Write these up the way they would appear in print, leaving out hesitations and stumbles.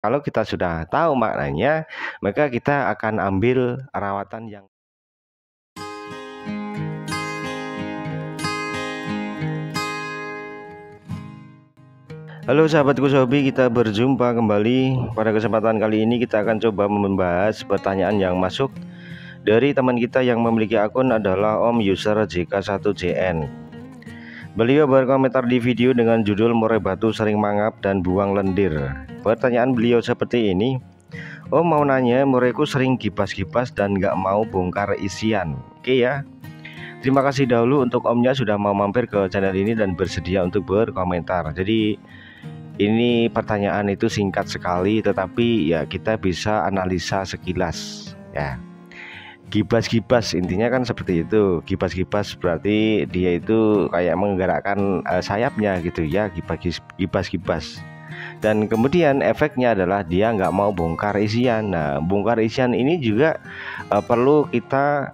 Kalau kita sudah tahu maknanya, maka kita akan ambil rawatan yang Halo sahabatku Sobi, kita berjumpa kembali. Pada kesempatan kali ini kita akan coba membahas pertanyaan yang masuk dari teman kita yang memiliki akun adalah Om User JK1JN. Beliau berkomentar di video dengan judul murai batu sering mangap dan buang lendir. Pertanyaan beliau seperti ini. Om mau nanya, muraiku sering kipas-kipas dan gak mau bongkar isian. Oke ya. Terima kasih dahulu untuk omnya sudah mau mampir ke channel ini dan bersedia untuk berkomentar. Jadi ini pertanyaan itu singkat sekali, tetapi ya kita bisa analisa sekilas ya. Gibas-gibas intinya kan seperti itu. Gibas-gibas berarti dia itu kayak menggerakkan sayapnya gitu ya, gibas-gibas. Dan kemudian efeknya adalah dia nggak mau bongkar isian. Nah, bongkar isian ini juga perlu kita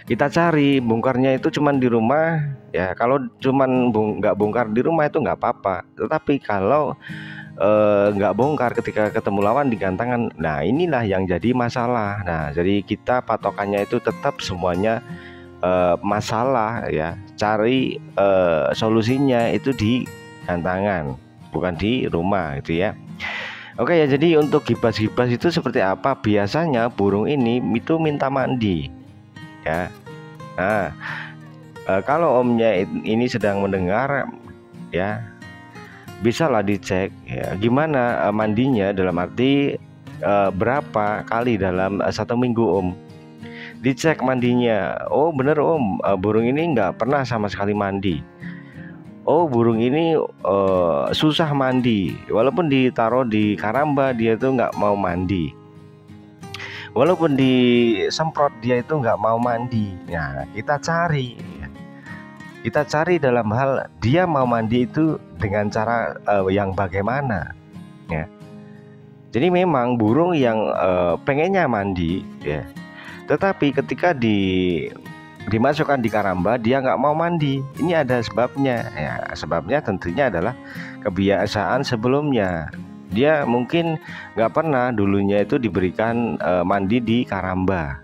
kita cari. Bongkarnya itu cuman di rumah ya. Kalau cuman nggak bongkar di rumah itu nggak apa-apa. Tetapi kalau nggak bongkar ketika ketemu lawan di gantangan, nah inilah yang jadi masalah. Nah, jadi kita patokannya itu tetap semuanya masalah ya. Cari solusinya itu di gantangan, bukan di rumah gitu ya. Oke ya, jadi untuk gibas-gibas itu seperti apa? Biasanya burung ini itu minta mandi ya. Nah, kalau omnya ini sedang mendengar ya, bisalah dicek ya, gimana mandinya, dalam arti berapa kali dalam 1 minggu Om. Dicek mandinya. Oh bener Om, burung ini nggak pernah sama sekali mandi. Oh burung ini susah mandi, walaupun ditaruh di karamba dia itu nggak mau mandi, walaupun disemprot dia itu nggak mau mandi. Nah kita cari ya. Kita cari dalam hal dia mau mandi itu dengan cara yang bagaimana ya. Jadi memang burung yang pengennya mandi ya, tetapi ketika dimasukkan di karamba dia nggak mau mandi. Ini ada sebabnya ya. Sebabnya tentunya adalah kebiasaan sebelumnya. Dia mungkin nggak pernah dulunya itu diberikan mandi di karamba.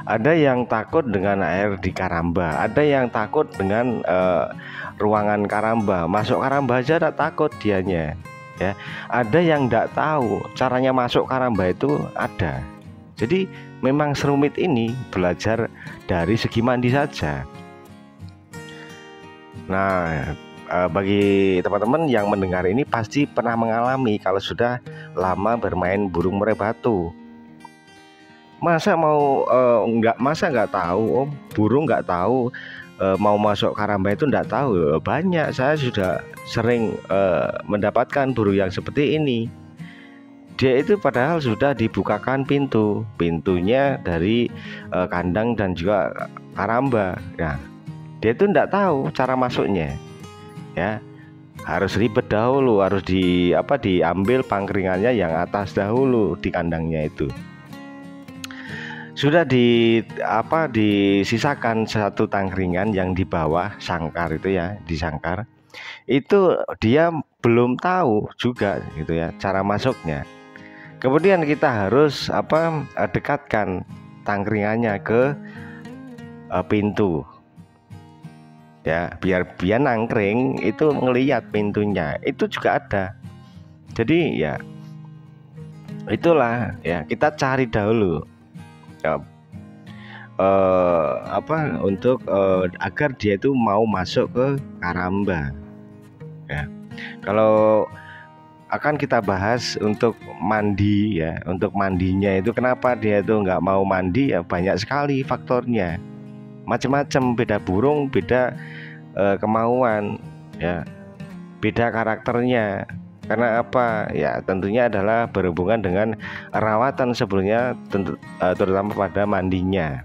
Ada yang takut dengan air di karamba, ada yang takut dengan ruangan karamba. Masuk karamba aja tak takut dianya ya. Ada yang tidak tahu caranya masuk karamba itu ada. Jadi memang serumit ini belajar dari segi mandi saja. Nah, bagi teman-teman yang mendengar ini pasti pernah mengalami kalau sudah lama bermain burung murai batu. Masa nggak tahu Om, burung nggak tahu mau masuk karamba itu nggak tahu. Banyak, saya sudah sering mendapatkan burung yang seperti ini. Dia itu padahal sudah dibukakan pintunya dari kandang dan juga karamba. Nah, dia itu nggak tahu cara masuknya ya. Harus ribet dahulu, harus diambil pangkringannya yang atas dahulu di kandangnya itu. Sudah disisakan satu tangkringan yang di bawah sangkar itu ya, di sangkar. Itu dia belum tahu juga gitu ya cara masuknya. Kemudian kita harus dekatkan tangkringannya ke pintu. Ya, biar nangkring itu ngelihat pintunya. Itu juga ada. Jadi ya itulah ya, kita cari dahulu ya, untuk agar dia itu mau masuk ke karamba ya. Kalau akan kita bahas untuk mandi ya, untuk mandinya itu kenapa dia itu nggak mau mandi ya, banyak sekali faktornya, macam-macam, beda burung beda kemauan ya, beda karakternya. Karena apa ya, tentunya adalah berhubungan dengan rawatan sebelumnya, terutama pada mandinya.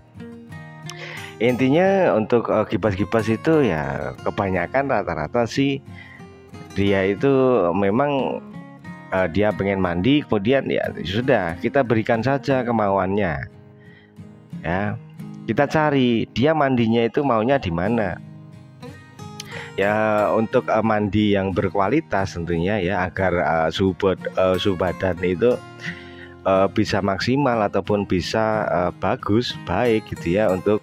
Intinya untuk gibas-gibas itu ya kebanyakan rata-rata sih dia itu memang dia pengen mandi, kemudian ya sudah kita berikan saja kemauannya ya. Kita cari dia mandinya itu maunya di mana. Ya untuk mandi yang berkualitas tentunya ya, agar suhu badan itu bisa maksimal ataupun bisa bagus, baik gitu ya, untuk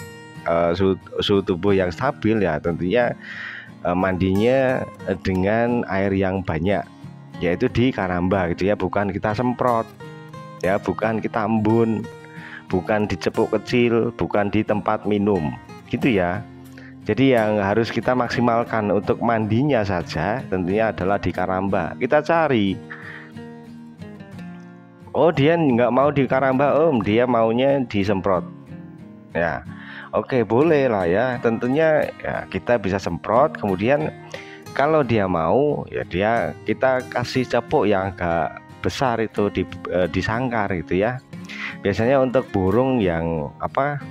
suhu tubuh yang stabil ya, tentunya mandinya dengan air yang banyak, yaitu di karamba gitu ya, bukan kita semprot ya, bukan kita embun, bukan di cepuk kecil, bukan di tempat minum gitu ya. Jadi yang harus kita maksimalkan untuk mandinya saja tentunya adalah di karamba. Kita cari, oh dia nggak mau di karamba om, dia maunya disemprot ya. Oke boleh lah ya, tentunya ya kita bisa semprot. Kemudian kalau dia mau ya kita kasih cepuk yang agak besar itu di sangkar gitu ya. Biasanya untuk burung yang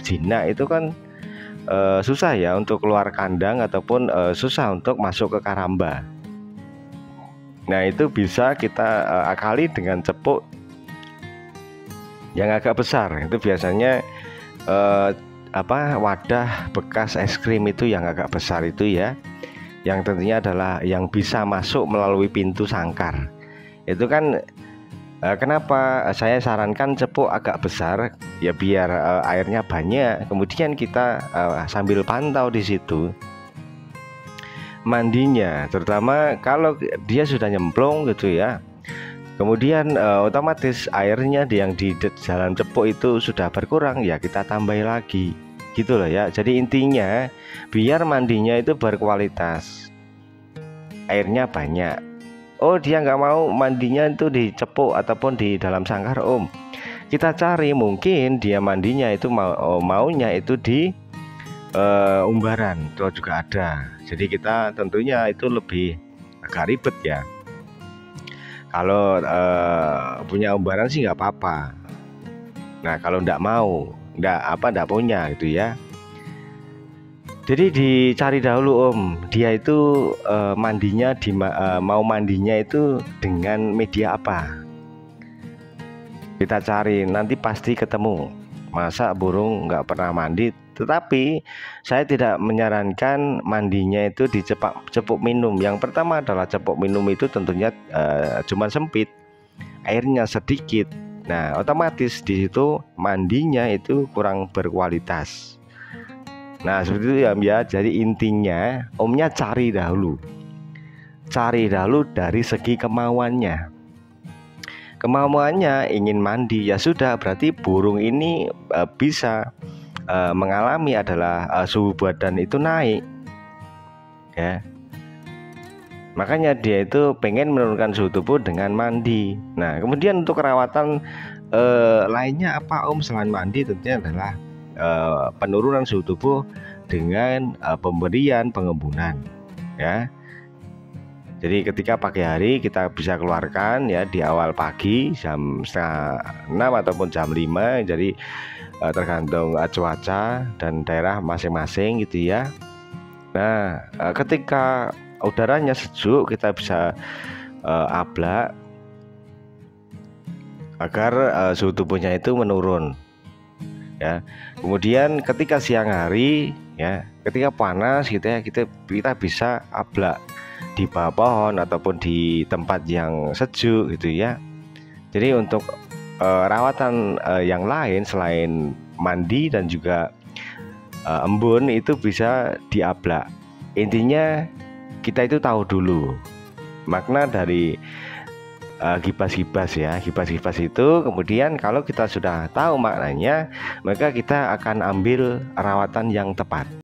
jinak itu kan susah ya untuk keluar kandang ataupun susah untuk masuk ke karamba. Nah itu bisa kita akali dengan cepuk yang agak besar. Itu biasanya wadah bekas es krim itu yang agak besar itu ya, yang tentunya adalah yang bisa masuk melalui pintu sangkar. Itu kan kenapa saya sarankan cepuk agak besar ya, biar airnya banyak. Kemudian kita sambil pantau di situ mandinya, terutama kalau dia sudah nyemplung gitu ya. Kemudian otomatis airnya yang di dalam cepuk itu sudah berkurang ya, kita tambahin lagi gitu loh ya. Jadi intinya biar mandinya itu berkualitas, airnya banyak. Oh dia nggak mau mandinya itu di cepuk ataupun di dalam sangkar om, kita cari mungkin dia mandinya itu maunya itu di umbaran, itu juga ada. Jadi kita tentunya itu lebih agak ribet ya. Kalau punya umbaran sih nggak apa-apa. Nah kalau nggak punya gitu ya, jadi dicari dahulu om, dia itu mandinya mau mandinya itu dengan media apa. Kita cari, nanti pasti ketemu. Masa burung nggak pernah mandi? Tetapi saya tidak menyarankan mandinya itu di cepuk minum. Yang pertama adalah cepuk minum itu tentunya cuma sempit, airnya sedikit. Nah otomatis di situ mandinya itu kurang berkualitas. Nah seperti itu ya. Jadi intinya omnya cari dahulu dari segi kemauannya. Kemauannya ingin mandi ya sudah, berarti burung ini bisa mengalami adalah suhu badan itu naik ya. Makanya dia itu pengen menurunkan suhu tubuh dengan mandi. Nah kemudian untuk perawatan lainnya apa om selain mandi? Tentunya adalah penurunan suhu tubuh dengan pemberian pengembunan ya. Jadi ketika pagi hari kita bisa keluarkan ya di awal pagi jam 5:30 ataupun jam 5. Jadi tergantung cuaca dan daerah masing-masing gitu ya. Nah ketika udaranya sejuk kita bisa ablak agar suhu tubuhnya itu menurun ya. Kemudian ketika siang hari ya, ketika panas gitu ya, kita bisa ablak di bawah pohon ataupun di tempat yang sejuk gitu ya. Jadi untuk rawatan yang lain selain mandi dan juga embun itu bisa diablak. Intinya kita itu tahu dulu makna dari gibas-gibas ya. Gibas-gibas itu kemudian kalau kita sudah tahu maknanya, maka kita akan ambil rawatan yang tepat.